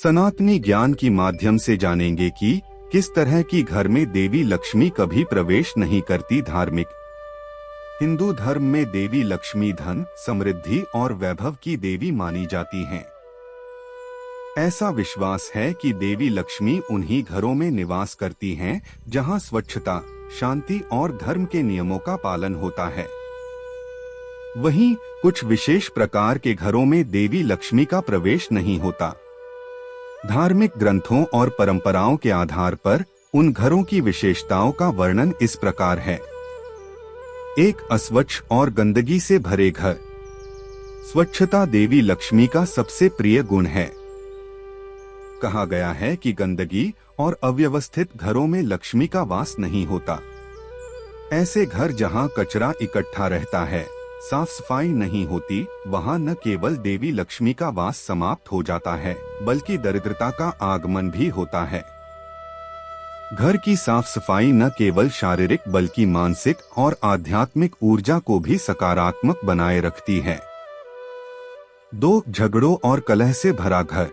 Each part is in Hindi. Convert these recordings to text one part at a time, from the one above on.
सनातनी ज्ञान की माध्यम से जानेंगे कि किस तरह की घर में देवी लक्ष्मी कभी प्रवेश नहीं करती। धार्मिक हिंदू धर्म में देवी लक्ष्मी धन, समृद्धि और वैभव की देवी मानी जाती हैं। ऐसा विश्वास है कि देवी लक्ष्मी उन्हीं घरों में निवास करती हैं जहां स्वच्छता, शांति और धर्म के नियमों का पालन होता है। वहीं कुछ विशेष प्रकार के घरों में देवी लक्ष्मी का प्रवेश नहीं होता। धार्मिक ग्रंथों और परंपराओं के आधार पर उन घरों की विशेषताओं का वर्णन इस प्रकार है। एक अस्वच्छ और गंदगी से भरे घर। स्वच्छता देवी लक्ष्मी का सबसे प्रिय गुण है। कहा गया है कि गंदगी और अव्यवस्थित घरों में लक्ष्मी का वास नहीं होता। ऐसे घर जहां कचरा इकट्ठा रहता है, साफ सफाई नहीं होती, वहां न केवल देवी लक्ष्मी का वास समाप्त हो जाता है, बल्कि दरिद्रता का आगमन भी होता है। घर की साफ सफाई न केवल शारीरिक बल्कि मानसिक और आध्यात्मिक ऊर्जा को भी सकारात्मक बनाए रखती है। 2. झगड़ों और कलह से भरा घर।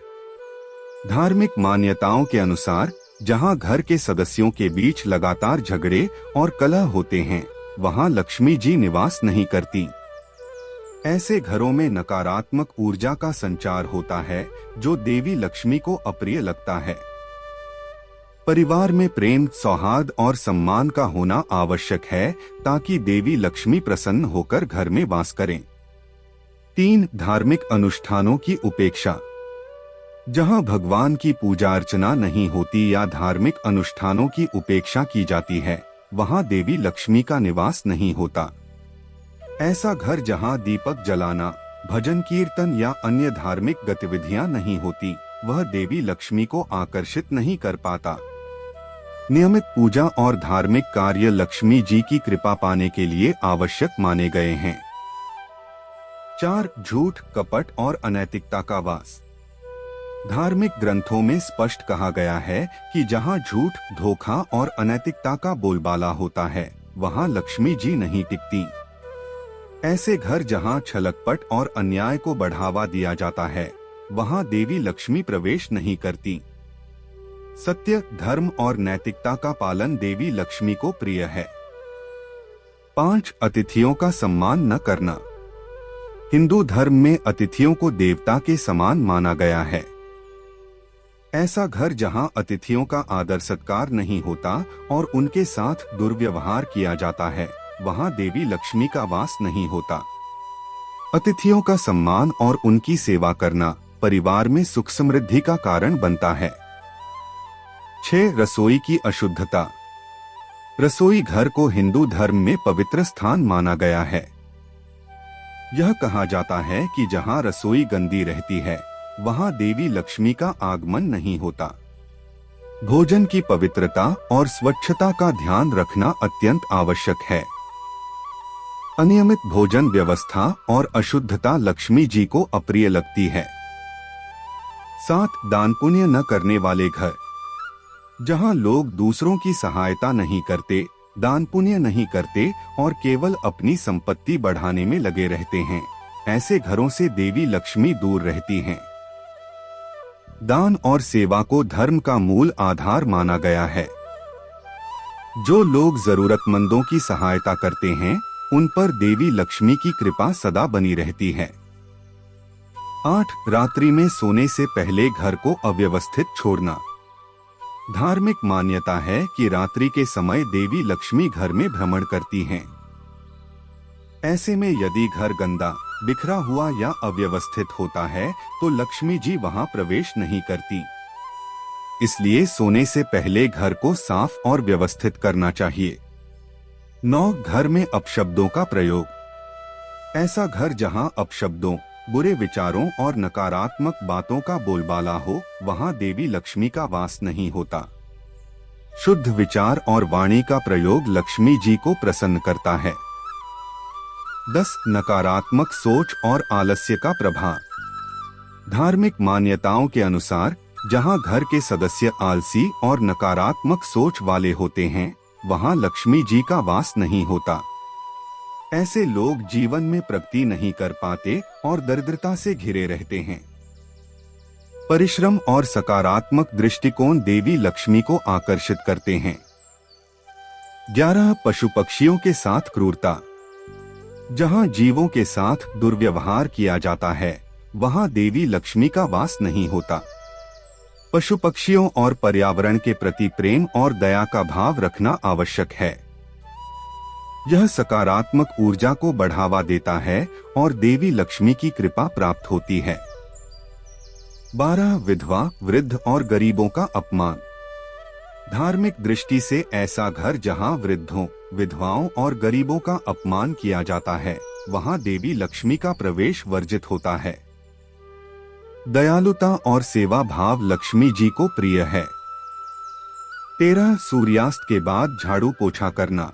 धार्मिक मान्यताओं के अनुसार जहां घर के सदस्यों के बीच लगातार झगड़े और कलह होते हैं, वहां लक्ष्मी जी निवास नहीं करती। ऐसे घरों में नकारात्मक ऊर्जा का संचार होता है, जो देवी लक्ष्मी को अप्रिय लगता है। परिवार में प्रेम, सौहार्द और सम्मान का होना आवश्यक है ताकि देवी लक्ष्मी प्रसन्न होकर घर में वास करें। 3. धार्मिक अनुष्ठानों की उपेक्षा। जहां भगवान की पूजा अर्चना नहीं होती या धार्मिक अनुष्ठानों की उपेक्षा की जाती है, वहां देवी लक्ष्मी का निवास नहीं होता। ऐसा घर जहां दीपक जलाना, भजन कीर्तन या अन्य धार्मिक गतिविधियां नहीं होती, वह देवी लक्ष्मी को आकर्षित नहीं कर पाता। नियमित पूजा और धार्मिक कार्य लक्ष्मी जी की कृपा पाने के लिए आवश्यक माने गए हैं। 4. झूठ, कपट और अनैतिकता का वास। धार्मिक ग्रंथों में स्पष्ट कहा गया है कि जहां झूठ, धोखा और अनैतिकता का बोलबाला होता है, वहां लक्ष्मी जी नहीं टिकती। ऐसे घर जहां छलकपट और अन्याय को बढ़ावा दिया जाता है, वहां देवी लक्ष्मी प्रवेश नहीं करती। सत्य, धर्म और नैतिकता का पालन देवी लक्ष्मी को प्रिय है। 5. अतिथियों का सम्मान न करना। हिंदू धर्म में अतिथियों को देवता के समान माना गया है। ऐसा घर जहां अतिथियों का आदर सत्कार नहीं होता और उनके साथ दुर्व्यवहार किया जाता है, वहां देवी लक्ष्मी का वास नहीं होता। अतिथियों का सम्मान और उनकी सेवा करना परिवार में सुख समृद्धि का कारण बनता है। 6. रसोई की अशुद्धता। रसोई घर को हिंदू धर्म में पवित्र स्थान माना गया है। यह कहा जाता है कि जहां रसोई गंदी रहती है, वहां देवी लक्ष्मी का आगमन नहीं होता। भोजन की पवित्रता और स्वच्छता का ध्यान रखना अत्यंत आवश्यक है। अनियमित भोजन व्यवस्था और अशुद्धता लक्ष्मी जी को अप्रिय लगती है। 7. दान पुण्य न करने वाले घर। जहां लोग दूसरों की सहायता नहीं करते, दान पुण्य नहीं करते और केवल अपनी संपत्ति बढ़ाने में लगे रहते हैं, ऐसे घरों से देवी लक्ष्मी दूर रहती हैं। दान और सेवा को धर्म का मूल आधार माना गया है। जो लोग जरूरतमंदों की सहायता करते हैं, उन पर देवी लक्ष्मी की कृपा सदा बनी रहती है। 8. रात्रि में सोने से पहले घर को अव्यवस्थित छोड़ना। धार्मिक मान्यता है कि रात्रि के समय देवी लक्ष्मी घर में भ्रमण करती हैं। ऐसे में यदि घर गंदा, बिखरा हुआ या अव्यवस्थित होता है, तो लक्ष्मी जी वहां प्रवेश नहीं करती। इसलिए सोने से पहले घर को साफ और व्यवस्थित करना चाहिए। 9. घर में अपशब्दों का प्रयोग। ऐसा घर जहां अपशब्दों, बुरे विचारों और नकारात्मक बातों का बोलबाला हो, वहां देवी लक्ष्मी का वास नहीं होता। शुद्ध विचार और वाणी का प्रयोग लक्ष्मी जी को प्रसन्न करता है। 10. नकारात्मक सोच और आलस्य का प्रभाव। धार्मिक मान्यताओं के अनुसार जहां घर के सदस्य आलसी और नकारात्मक सोच वाले होते हैं, वहां लक्ष्मी जी का वास नहीं होता। ऐसे लोग जीवन में प्रगति नहीं कर पाते और दरिद्रता से घिरे रहते हैं। परिश्रम और सकारात्मक दृष्टिकोण देवी लक्ष्मी को आकर्षित करते हैं। 11 पशु पक्षियों के साथ क्रूरता। जहां जीवों के साथ दुर्व्यवहार किया जाता है, वहां देवी लक्ष्मी का वास नहीं होता। पशु पक्षियों और पर्यावरण के प्रति प्रेम और दया का भाव रखना आवश्यक है। यह सकारात्मक ऊर्जा को बढ़ावा देता है और देवी लक्ष्मी की कृपा प्राप्त होती है। 12 विधवा, वृद्ध और गरीबों का अपमान। धार्मिक दृष्टि से ऐसा घर जहां वृद्धों, विधवाओं और गरीबों का अपमान किया जाता है, वहां देवी लक्ष्मी का प्रवेश वर्जित होता है। दयालुता और सेवा भाव लक्ष्मी जी को प्रिय है। 13 सूर्यास्त के बाद झाड़ू पोछा करना।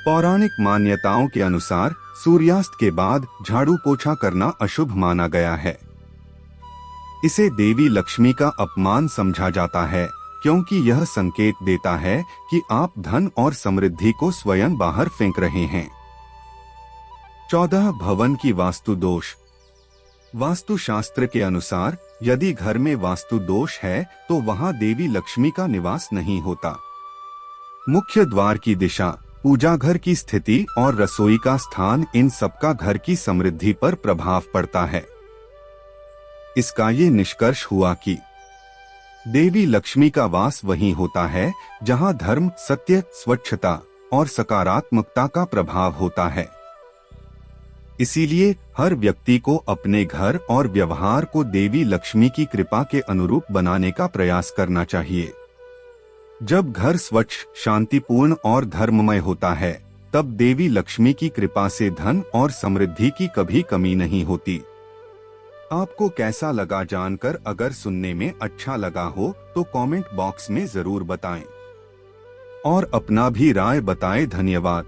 पौराणिक मान्यताओं के अनुसार सूर्यास्त के बाद झाड़ू पोछा करना अशुभ माना गया है। इसे देवी लक्ष्मी का अपमान समझा जाता है, क्योंकि यह संकेत देता है कि आप धन और समृद्धि को स्वयं बाहर फेंक रहे हैं। 14 भवन की वास्तु दोष। वास्तुशास्त्र के अनुसार यदि घर में वास्तु दोष है तो वहां देवी लक्ष्मी का निवास नहीं होता। मुख्य द्वार की दिशा, पूजा घर की स्थिति और रसोई का स्थान, इन सबका घर की समृद्धि पर प्रभाव पड़ता है। इसका ये निष्कर्ष हुआ कि देवी लक्ष्मी का वास वहीं होता है जहां धर्म, सत्य, स्वच्छता और सकारात्मकता का प्रभाव होता है। इसीलिए हर व्यक्ति को अपने घर और व्यवहार को देवी लक्ष्मी की कृपा के अनुरूप बनाने का प्रयास करना चाहिए। जब घर स्वच्छ, शांतिपूर्ण और धर्ममय होता है, तब देवी लक्ष्मी की कृपा से धन और समृद्धि की कभी कमी नहीं होती। आपको कैसा लगा जानकर? अगर सुनने में अच्छा लगा हो तो कमेंट बॉक्स में जरूर बताएं और अपना भी राय बताएं। धन्यवाद।